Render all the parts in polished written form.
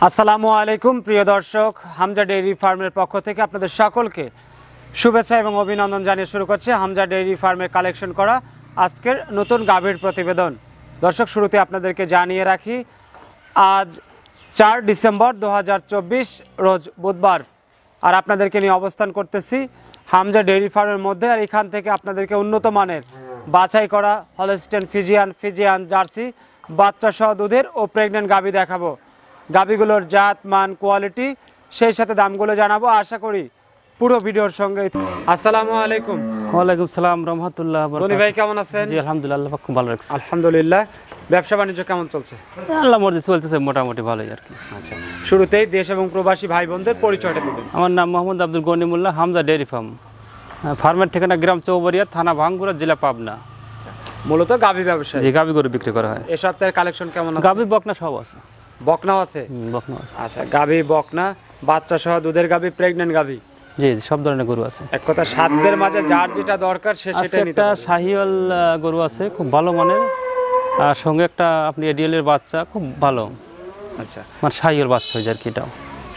আসসালামু আলাইকুম প্রিয় দর্শক, হামজা ডেইরি ফার্মের পক্ষ থেকে আপনাদের সকলকে শুভেচ্ছা এবং অভিনন্দন জানিয়ে শুরু করছি হামজা ডেইরি ফার্মের কালেকশন করা আজকের নতুন গাভীর প্রতিবেদন। দর্শক, শুরুতে আপনাদেরকে জানিয়ে রাখি আজ 4 ডিসেম্বর 2024 রোজ বুধবার, আর আপনাদেরকে নিয়ে অবস্থান করতেছি হামজা ডেইরি ফার্মের মধ্যে। আর এখান থেকে আপনাদেরকে উন্নত মানের বাছাই করা হলস্টেইন ফিজিয়ান জার্সি বাচ্চা সহ দুধের ও প্রেগনেন্ট গাভী দেখাবো। গাভীগুলোর জাত মান কোয়ালিটি সেই সাথে দামগুলো জানাবো, আশা করি পুরো ভিডিওর সঙ্গে। আসসালামু আলাইকুম। ওয়ালাইকুম সালাম রহমতুল্লাহ। রনি ভাই কেমন আছেন? জি আলহামদুলিল্লাহ, আল্লাহ পাক খুব ভালো রাখছে। আলহামদুলিল্লাহ। ব্যবসা বাণিজ্য কেমন চলছে? আল্লাহ মর্জি চলতেছে মোটামুটি ভালোই আর কি। আচ্ছা, শুরুতেই দেশ এবং প্রবাসী ভাই বোনদের পরিচয়টা দিবেন। আমার নাম মোহাম্মদ আব্দুল গনিমুল্লাহ, হামজা ডেয়ারি ফার্ম। ফার্মের ঠিকানা গ্রাম চৌবাড়িয়া, থানা ভাঙ্গুড়া, জেলা পাবনা। মূলত গাভী ব্যবসা। জি, গাভী গরু বিক্রি করা হয়। এই সপ্তাহের কালেকশন কেমন আছে? গাভী বকনা সব আছে। বকনাও আছে? বকনা আছে। আচ্ছা, গাভী বকনা বাচ্চা সহ দুধের গাভী প্রেগন্যান্ট গাভী। জি সব ধরনের গরু আছে। এক কথা সাধ্যের মাঝে যার যেটা দরকার সেটাই নিতে একটা পারবে। শাহিওয়াল গরু আছে খুব ভালো মানের, আর সঙ্গে একটা আপনি এডিএলের বাচ্চা খুব ভালো, আচ্ছা মানে শাহিওয়াল বাচ্চা হয়ে যায় আর কি। এটাও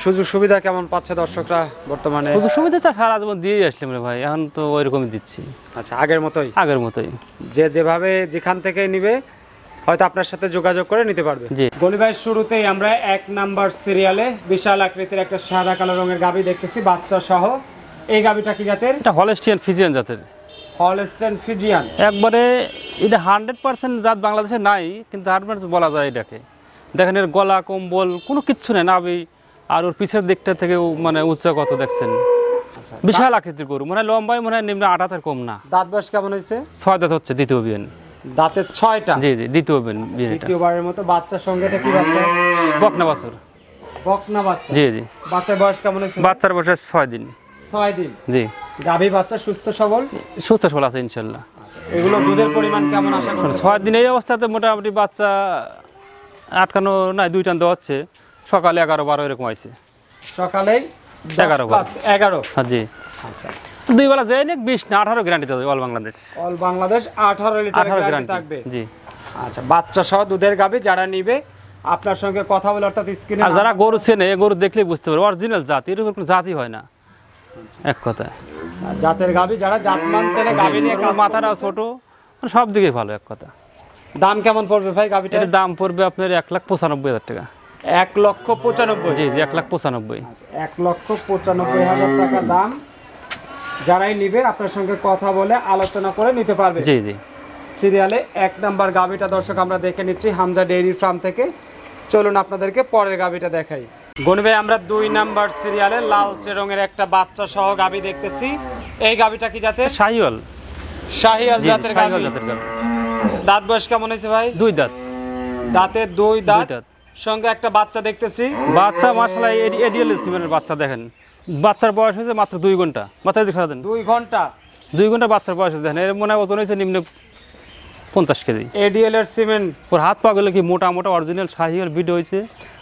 সুযোগ সুবিধা কেমন পাচ্ছে দর্শকরা বর্তমানে? সুযোগ সুবিধা তো সারা জীবন দিয়ে আসলাম রে ভাই, এখন তো ওইরকমই দিচ্ছি। আচ্ছা, আগের মতোই? আগের মতোই। যে যেভাবে যেখান থেকে নিবে হয়তো আপনার সাথে যোগাযোগ করে নিতে পারবে। জি। গনি ভাই, শুরুতেই আমরা 1 নাম্বার সিরিয়ালে বিশাল আকৃতির একটা সাদা কালো রঙের গাভী দেখতেছি বাচ্চা সহ। এই গাভীটা কি জাতের? এটা হলস্টিয়ান ফিজিয়ান জাতের। Holstein Friesian. একবারে এটা 100% জাত বাংলাদেশে নাই, কিন্তু 100% বলা যায় এটাকে। দেখেন এর গলা কম্বল কোনো কিচ্ছু নেই, নাভি আর ওর পিছের দিকটা থেকে মানে উচ্চা কত দেখছেন। বিশাল আকৃতির গরু, মানে লম্বাই মনে হয় নিম্ন 8 কম না। দাঁত বয়স কেমন হয়েছে? 6 দাঁত হচ্ছে, দ্বিতীয় বিয়ান। দাঁতের 6টা? জি জি, দ্বিতীয় বিয়ান। দ্বিতীয়বারের মতো বাচ্চার সঙ্গে এটা কি বাচ্চা? বকনা বাছুর। বকনা বাচ্চা? জি জি। বাচ্চার বয়স কেমন হয়েছে? বাচ্চার বয়স 6 দিন। 6 দিন। জি। গাভী বাচ্চা সুস্থ সবল? সুস্থ সবল আছে ইনশাল্লাহ। এগুলো দুধের পরিমাণ কেমন আশা করছেন? 6 দিন এই অবস্থাতে মোটামুটি বাচ্চা আটকানো নাই, 2 টান দেওয়া হচ্ছে। সকালে 11-12 এরকম আছে। সকালেই 11 হ্যাঁ জি। আচ্ছা, 2 বেলা যাই না 20 না 18 গ্যারান্টি দেবে all Bangladesh. All Bangladesh 18 litre guarantee থাকবে। জি। আচ্ছা, বাচ্চা সহ দুধের গাভী যারা নিবে আপনার সঙ্গে কথা বলে, অর্থাৎ স্ক্রিনে আর যারা গরু চেনে গরু দেখলেই বুঝতে পারবে অরিজিনাল জাত, এরকম কোনো জাতই হয় না এক কথায়। জাতের গাভী যারা জাতমান চেনে গাভী নিয়ে কাজ মাথাটা ছোট, সব দিকে ভালো এক কথা। দাম কেমন পড়বে ভাই গাভীটার? এর দাম পড়বে আপনার 1,95,000 টাকা। 1,95,000? জি জি, 1,95,000। 1,95,000 টাকা দাম। যারাই নিবে আপনার সঙ্গে কথা বলে আলোচনা করে নিতে পারবে। জি জি। সিরিয়ালে 1 নাম্বার গাভীটা দর্শক আমরা দেখে নিচ্ছি হামজা ডেইরি ফার্ম থেকে। চলুন আপনাদেরকে পরের গাভীটা দেখাই। গনি ভাই, আমরা 2 নাম্বার সিরিয়ালে লালচে রঙের একটা বাচ্চা সহ গাভী দেখতেছি। এই গাভীটা কি জাতের? শাহিওয়াল। শাহিয়াল জাতের গাভী। শাহিওয়াল জাতের গাভী। দাঁত বয়স কেমন হয়েছে ভাই? 2 দাঁত। দাঁতে 2 দাঁত, সঙ্গে একটা বাচ্চা দেখতেছি। বাচ্চা মাশাআল্লাহ এডিএল সিমেন্টের বাচ্চা। দেখেন বাচ্চার বয়স হয়েছে মাত্র 2 ঘন্টা। মাথায় দিকে সারা দেন। 2 ঘন্টা? 2 ঘন্টা বাচ্চার বয়স। দেখেন এর মনে হয় ওজন হয়েছে নিম্ন 50 কেজি। এডিএল এর সিমেন্ট। ওর হাত পা গুলো কি মোটা মোটা অরিজিনাল শাহিওয়াল বিট হয়েছে,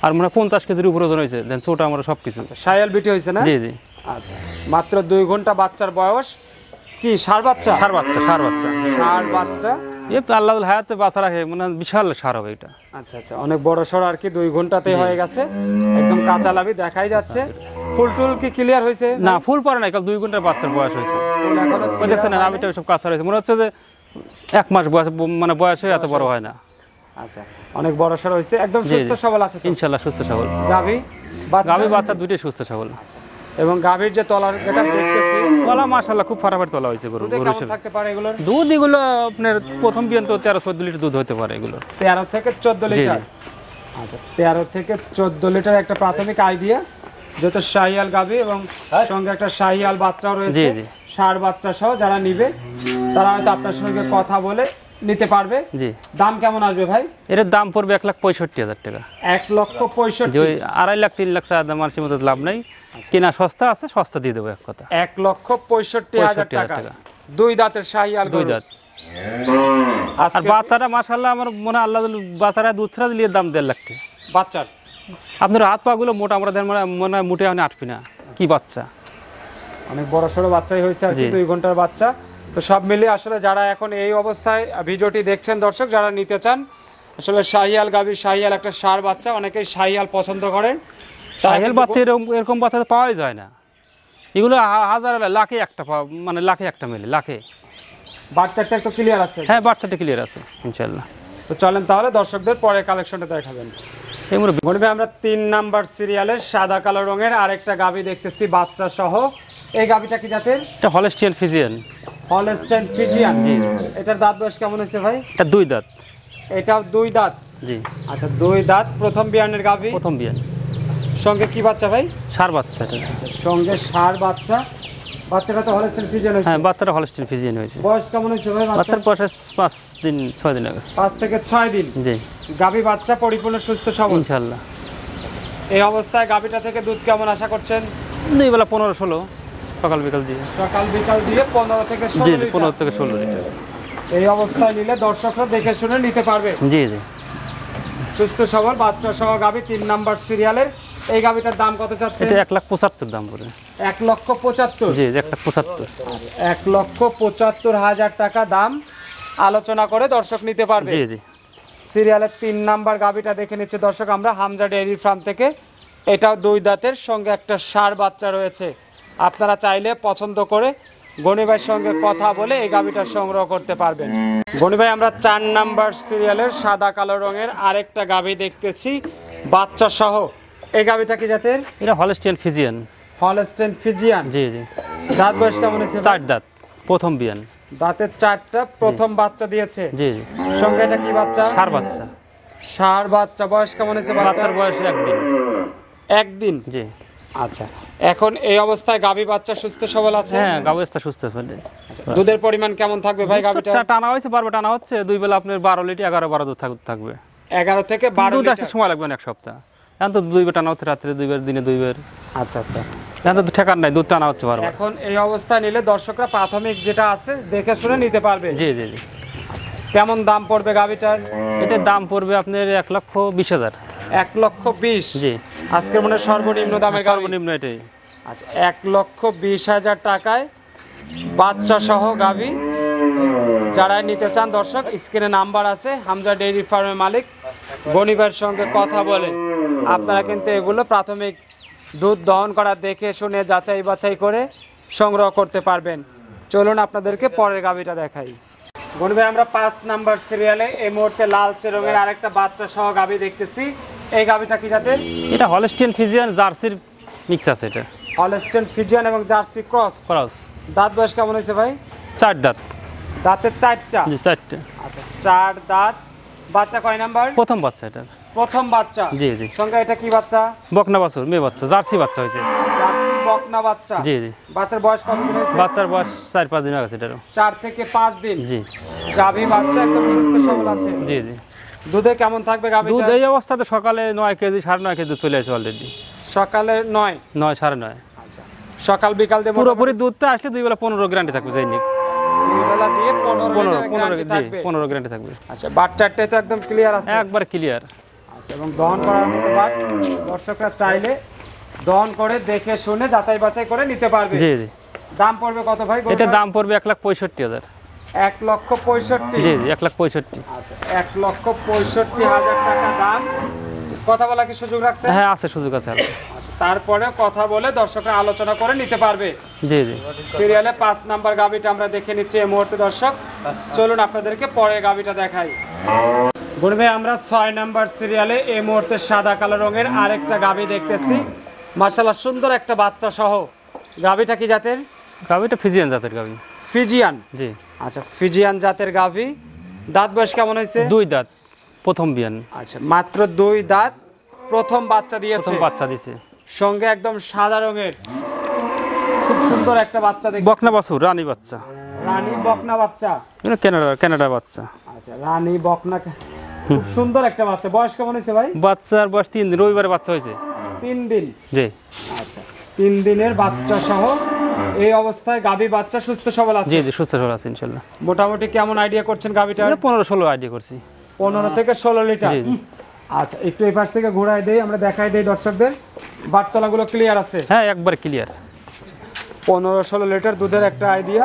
আর মনে হয় 50 কেজির উপর ওজন হয়েছে। দেন ছোটা আমরা সবকিছু। শাহিয়াল বিটি হয়েছে না? জি জি। আচ্ছা, মাত্র 2 ঘন্টা বাচ্চার বয়স। কি ষাঁড় বাচ্চা? ষাঁড় বাচ্চা। ষাঁড় বাচ্চা। আল্লাহ হায়াতে বাচ্চা রাখে, মানে বিশাল সার হবে এটা। আচ্ছা আচ্ছা, অনেক বড় সড় আর কি। 2 ঘন্টাতে হয়ে গেছে, একদম কাঁচা লাভি দেখাই যাচ্ছে। ফুল টুল কি ক্লিয়ার হয়েছে? না, ফুল পরে নাই, কাল 2 ঘন্টার বাচ্চার বয়স হয়েছে। ওই দেখছেন না, আমিটা সব কাঁচা রয়েছে। মনে হচ্ছে যে 1 মাস বয়স, মানে বয়সে এত বড় হয় না। আচ্ছা, অনেক বড় সড় হয়েছে, একদম সুস্থ সবল আছে ইনশাআল্লাহ। সুস্থ সবল গাভী বাচ্চা দুটোই সুস্থ সবল। এবং গাভীর যে তলার যেটা দেখতেছি, তলা মাশাআল্লাহ খুব ফাটাফাটি তলা হয়েছে গরু। কেমন থাকতে পারে এগুলোর দুধ? এগুলো আপনার প্রথম বিয়ান তো 13-14 লিটার দুধ হতে পারে এগুলো। 13 থেকে 14 লিটার? আচ্ছা, 13 থেকে 14 লিটার একটা প্রাথমিক আইডিয়া। যেহেতু শাহিয়াল গাভী এবং সঙ্গে একটা শাহিয়াল বাচ্চাও রয়েছে, ষাঁড় বাচ্চা সহ যারা নিবে তারা হয়তো আপনার সঙ্গে কথা বলে নিতে পারবে। জি। দাম কেমন আসবে ভাই? এর দাম পড়বে 1,65,000 টাকা। 1,65,000? যে 2.5 লাখ 3 লাখ টাকা দাম মানুষের মতো লাভ নাই। কেনা সস্তা আছে, সস্তা দিয়ে দেবো এক কথা। 1,65,000 টাকা। 2 দাঁতের শাহিয়াল। 2 দাঁত। আর বাচ্চাটা মাশাআল্লাহ আমার মনে হয় আল্লাহ বাচ্চারা দুধ ছাড়া দিলে দাম 1.5 লাখ টাকা বাচ্চার। আপনার হাত পা গুলো মোটা মোটা, মনে হয় মুটে আটবি না। কি বাচ্চা, অনেক বড় সড়ো বাচ্চাই হয়েছে আর কি, 2 ঘন্টার বাচ্চা। তো সব মিলিয়ে আসলে যারা এখন এই অবস্থায় ভিডিওটি দেখছেন দর্শক, যারা নিতে চান আসলে শাহিয়াল গাভী, শাহিয়াল একটা ষাঁড় বাচ্চা, অনেকেই শাহিয়াল পছন্দ করেন। তারা শাহিয়াল কিন্তু বাচ্চা এরকম বাচ্চা তো পাওয়াই যায় না। এগুলো হাজার লাখে একটা মানে লাখে একটা মেলে, লাখে। বাচ্চাটা একটু ক্লিয়ার আছে। হ্যাঁ, বাচ্চাটা ক্লিয়ার আছে ইনশাল্লাহ। তো চলেন তাহলে দর্শকদের পরে কালেকশনটা দেখাবেন। এই মুরব্বি গরিবে আমরা 3 নাম্বার সিরিয়ালের সাদা কালো রঙের আরেকটা গাভী দেখতেছি বাচ্চা সহ। এই গাভীটা কি জাতের? এটা হলস্টিয়ান ফিজিয়ান। Holstein Friesian. জি। এটার দাঁত বয়স কেমন হয়েছে ভাই? এটা 2 দাঁত। এটাও 2 দাঁত। জি। আচ্ছা 2 দাঁত, প্রথম বিয়ানের গাভী। প্রথম বিয়ান। সঙ্গে কি বাচ্চা ভাই? ষাঁড় বাচ্চা এটা। আচ্ছা সঙ্গে ষাঁড় বাচ্চা। বাচ্চাটা তো হলস্টাইন ফ্রিজিয়ান হয়েছে। হ্যাঁ, বাচ্চাটা হলস্টিয়ান ফিজিয়ান হয়েছে। বয়স কেমন হয়েছে ভাই বাচ্চার? বাচ্চার বয়স 5 দিন 6 দিন আগে। 5 থেকে 6 দিন। জি গাভী বাচ্চা পরিপূর্ণ সুস্থ সবল। ইনশাল্লাহ। এই অবস্থায় গাভীটা থেকে দুধ কেমন আশা করছেন? 2 বেলা 15-16 সকাল বিকাল দিয়ে। সকাল বিকাল দিয়ে 15 থেকে 16 জি, লিটার। 15 থেকে 16 লিটার। এই অবস্থায় নিলে দর্শকরা দেখে শুনে নিতে পারবে। জি জি। সুস্থ সবল বাচ্চা সহ গাভী 3 নাম্বার সিরিয়ালের। এই গাভীটার দাম কত চাচ্ছেন? এটা 1,75,000 দাম পড়ে। 1,75,000। জি, 1,75,000। 1,75,000 টাকা দাম, আলোচনা করে দর্শক নিতে পারবে। জি জি। সিরিয়ালের 3 নাম্বার গাভীটা দেখে নিচ্ছে দর্শক আমরা হামজা ডেইরি ফার্ম থেকে। এটাও 2 দাঁতের, সঙ্গে একটা ষাঁড় বাচ্চা রয়েছে। আপনারা চাইলে পছন্দ করে গনি ভাইয়ের সঙ্গে কথা বলে এই গাভীটা সংগ্রহ করতে পারবেন। গনি ভাই আমরা 4 নাম্বার সিরিয়ালের সাদা কালো রঙের আরেকটা গাভী দেখতেছি বাচ্চা সহ। এই গাভীটা কি জাতের? এটা হলস্টিয়ান ফিজিয়ান। Holstein Friesian. জি জি। দাঁত বয়স কেমন হয়েছে? 4 দাঁত, প্রথম বিয়ান। দাঁতের 4টা, প্রথম বাচ্চা দিয়েছে। জি জি। সঙ্গে এটা কি বাচ্চা? ষাঁড় বাচ্চা। ষাঁড় বাচ্চা। বয়স কেমন হয়েছে বাচ্চার? বাচ্চার বয়স 1 দিন। 1 দিন। জি। আচ্ছা এখন এই অবস্থায় গাভী বাচ্চা সুস্থ সবল আছে? হ্যাঁ, গাভীটা সুস্থ আছে। দুধের পরিমাণ কেমন থাকবে ভাই গাভীটা? টানা হয়েছে, বারবার টানা হচ্ছে। 2 বেলা আপনার 12 লিটার 11-12 দুধ থাকবে। 11 থেকে 12 দুধ আসতে লিটার। সময় লাগবে না, 1 সপ্তাহ। এখন তো 2 বার টানা হচ্ছে, রাত্রে 2 বার, দিনে 2 বার। আচ্ছা আচ্ছা। এখন তো ঠেকার নাই, দুধ টানা হচ্ছে বারবার। এখন এই অবস্থায় নিলে দর্শকরা প্রাথমিক যেটা আছে দেখে শুনে নিতে পারবে। জি জি জি। কেমন দাম পড়বে গাভীটার? এটার দাম পড়বে আপনার 1,20,000। 1,20,000। জি। আজকে মনে হয় সর্বনিম্ন দামের গাভী। সর্বনিম্ন এটাই। আচ্ছা 1,20,000 টাকায় বাচ্চা সহ গাভী যারা নিতে চান দর্শক স্ক্রিনে নাম্বার আছে, হামজা ডেইরি ফার্মের মালিক গনিবার সঙ্গে কথা বলে আপনারা কিন্তু এগুলো প্রাথমিক দুধ দহন করা দেখে শুনে যাচাই বাছাই করে সংগ্রহ করতে পারবেন। চলুন আপনাদেরকে পরের গাভীটা দেখাই। গনিভাই আমরা 5 নাম্বার সিরিয়ালে এই মুহূর্তে লালচে রঙের আরেকটা বাচ্চা সহ গাভী দেখতেছি। এই গাভীটা কি জাতের? এটা হলস্টিয়ান ফিজিয়ান জার্সির মিক্স আছে। এটা হলস্টাইন ফ্রিজিয়ান এবং জার্সি ক্রস। ক্রস। দাঁত বয়স কেমন হয়েছে ভাই? 4 দাঁত। দাঁতের 4টা। জি, 4টে। আচ্ছা 4 দাঁত। বাচ্চা কয় নাম্বার? প্রথম বাচ্চা এটা। প্রথম বাচ্চা। জি জি। সঙ্গে এটা কি বাচ্চা? বকনা বাছুর, মেয়ে বাচ্চা, জার্সি বাচ্চা হয়েছে। জার্সি বকনা বাচ্চা। জি জি। বাচ্চার বয়স কত দিন হয়েছে? বাচ্চার বয়স 4-5 দিন আছে এটারও। 4 থেকে 5 দিন। জি গাভী বাচ্চা একদম সুস্থ সবল আছে। জি জি। দুধে কেমন থাকবে গাভীটা? দুধ এই অবস্থাতে সকালে 9 কেজি 9.5 কেজি দুধ চলে আসে অলরেডি। সকালে 9, 9 9.5। আচ্ছা সকাল বিকাল দিয়ে পুরোপুরি দুধটা আসলে 2 বেলা 15 গ্যারান্টি থাকবে যাইনি। দুই বেলা দিয়ে 15 লিটার 15 গ্যারান্টি জি, থাকবে। 15 গ্যারান্টি থাকবে। আচ্ছা বাচ্চাটা তো একদম ক্লিয়ার আছে। একবার ক্লিয়ার। আচ্ছা এবং দহন করার মতো বাট দর্শকরা চাইলে দহন করে দেখে শুনে যাচাই বাছাই করে নিতে পারবে। জি জি। দাম পড়বে কত ভাই? এটা দাম পড়বে 1,65,000। 1,65,000। জি জি, 1,65,000। আচ্ছা 1,65,000 টাকা দাম। কথা বলা কি সুযোগ রাখছে? হ্যাঁ, আছে, সুযোগ আছে। আচ্ছা, তারপরে কথা বলে দর্শকরা আলোচনা করে নিতে পারবে। জি জি। সিরিয়ালে 5 নাম্বার গাভীটা আমরা দেখে নিচ্ছি এই মুহূর্তে দর্শক। চলুন আপনাদেরকে পরের গাভীটা দেখাই। গুণ ভাই আমরা 6 নাম্বার সিরিয়ালে এই মুহূর্তে সাদা কালো রঙের আরেকটা গাভী দেখতেছি। মাশাআল্লাহ সুন্দর একটা বাচ্চা সহ। গাভীটা কি জাতের? গাভীটা ফিজিয়ান জাতের গাভী। ফিজিয়ান। জি। আচ্ছা ফিজিয়ান জাতের গাভী। দাঁত বয়স কেমন হয়েছে? 2 দাঁত, প্রথম বিয়ান। আচ্ছা মাত্র 2 দাঁত, প্রথম বাচ্চা দিয়েছে। প্রথম বাচ্চা দিছে। সঙ্গে একদম সাদা রঙের খুব সুন্দর একটা বাচ্চা দেখি। বকনা বাছুর, রানী বাচ্চা। রানী বকনা বাচ্চা। এটা কানাডা বাচ্চা। আচ্ছা রানী বকনা, খুব সুন্দর একটা বাচ্চা। বয়স কেমন হয়েছে ভাই? বাচ্চার বয়স 3 দিন, রবিবারে বাচ্চা হয়েছে। 3 দিন। জি। আচ্ছা 3 দিনের বাচ্চা সহ এই অবস্থায় গাভী বাচ্চা সুস্থ সবল আছে। জি জি, সুস্থ সবল আছে ইনশাআল্লাহ। মোটামুটি কেমন আইডিয়া করছেন গাভীটা? 15-16 আইডিয়া করছি। 15 থেকে 16 লিটার। জি জি। আচ্ছা একটু এই পাশ থেকে ঘোরাই দেই, আমরা দেখাই দেই দর্শকদের। বাটতলাগুলো ক্লিয়ার আছে? হ্যাঁ, একবার ক্লিয়ার। 15-16 লিটার দুধের একটা আইডিয়া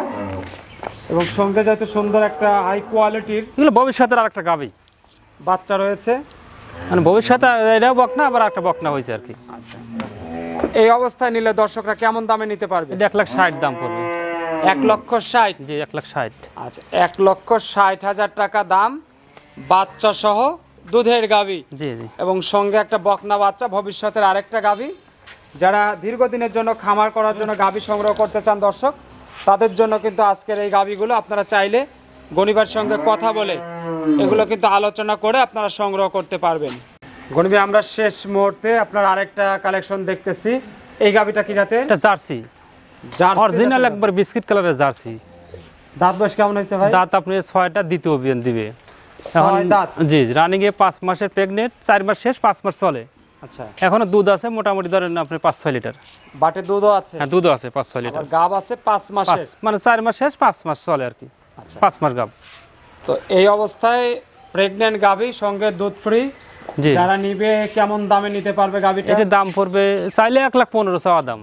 এবং সঙ্গে যাতে সুন্দর একটা হাই কোয়ালিটির। এগুলো ভবিষ্যতের আরেকটা গাভী। বাচ্চা রয়েছে। মানে ভবিষ্যতে এটাও বকনা, আবার একটা বকনা হয়েছে আর কি। আচ্ছা, এই অবস্থায় নিলে দর্শকরা কেমন দামে নিতে পারবে? এটা 1,60,000 দাম পড়বে। 1,60,000? জি 1,60,000। আচ্ছা, 1,60,000 টাকা দাম, বাচ্চা সহ দুধের গাভী জি জি। এবং সঙ্গে একটা বকনা বাচ্চা, ভবিষ্যতের আরেকটা গাভী। যারা দীর্ঘদিনের জন্য খামার করার জন্য গাভী সংগ্রহ করতে চান দর্শক, তাদের জন্য কিন্তু আজকের এই গাভীগুলো আপনারা চাইলে গণিবার সঙ্গে কথা বলে এগুলো কিন্তু আলোচনা করে আপনারা সংগ্রহ করতে পারবেন। গণিবে আমরা শেষ মুহূর্তে আপনার আরেকটা কালেকশন দেখতেছি। এই গাভীটা কি জাতের? এটা জার্সি, জার্সি অরিজিনাল জাতের একবার বিস্কিট কালারের জার্সি। দাঁত বয়স কেমন হয়েছে ভাই? দাঁত আপনি 6টা, দ্বিতীয় অভিযান দিবে। 6 দাঁত? জি, রানিং এ 5 মাসের প্রেগনেন্ট, 4 মাস শেষ, 5 মাস চলে। আচ্ছা, এখনো দুধ আছে মোটামুটি ধরেন আপনি 5-6 লিটার। বাটে দুধও আছে? হ্যাঁ দুধও আছে 5-6 লিটার। আর গাব আছে 5 মাসের? মানে 4 মাস শেষ, 5 মাস চলে আর কি। আচ্ছা, 5 মাস গাব। তো এই অবস্থায় প্রেগন্যান্ট গাভী সঙ্গে দুধ ফ্রি, জি। যারা নিবে কেমন দামে নিতে পারবে গাভীটা? এটার দাম পড়বে চাইলে 1,15,000 চাওয়া দাম,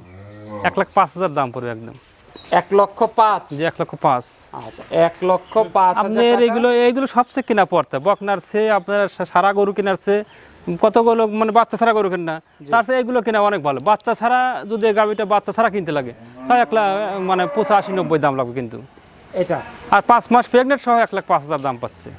1,05,000 দাম পড়বে একদম। 1,05,000? জি 1,05,000। আচ্ছা, 1,05,000 আপনার এইগুলো সবচেয়ে কিনা পড়তে বকনার চেয়ে আপনার সারা গরু কেনার চেয়ে কতগুলো মানে বাচ্চা ছাড়া গরু কেন না, তার চেয়ে এগুলো কেনা অনেক ভালো। বাচ্চা ছাড়া যদি এই গাভীটা বাচ্চা ছাড়া কিনতে লাগে তাই 1,00,000 মানে 85-90 দাম লাগবে কিন্তু। এটা আর 5 মাস প্রেগনেন্ট সহ 1,05,000 দাম পাচ্ছে।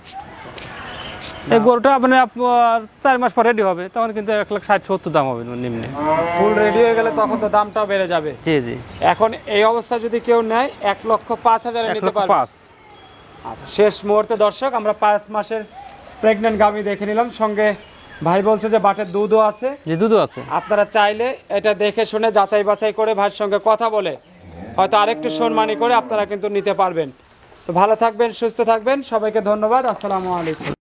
এই গরুটা মানে আপনার 4 মাস পর রেডি হবে, তখন কিন্তু 1,60-70 দাম হবে নিম্নে। ফুল রেডি হয়ে গেলে তখন তো দামটাও বেড়ে যাবে। জি জি। এখন এই অবস্থা যদি কেউ নেয় 1,05,000 নিতে পারবে। 1,05,000। আচ্ছা, শেষ মুহূর্তে দর্শক আমরা 5 মাসের প্রেগন্যান্ট গাভী দেখে নিলাম, সঙ্গে ভাই বলছে যে বাটের দুধও আছে। জি দুধও আছে। আপনারা চাইলে এটা দেখে শুনে যাচাই বাছাই করে ভাইয়ের সঙ্গে কথা বলে হয়তো আরেকটু সম্মানী করে আপনারা কিন্তু নিতে পারবেন। তো ভালো থাকবেন, সুস্থ থাকবেন, সবাইকে ধন্যবাদ। আসসালামু আলাইকুম।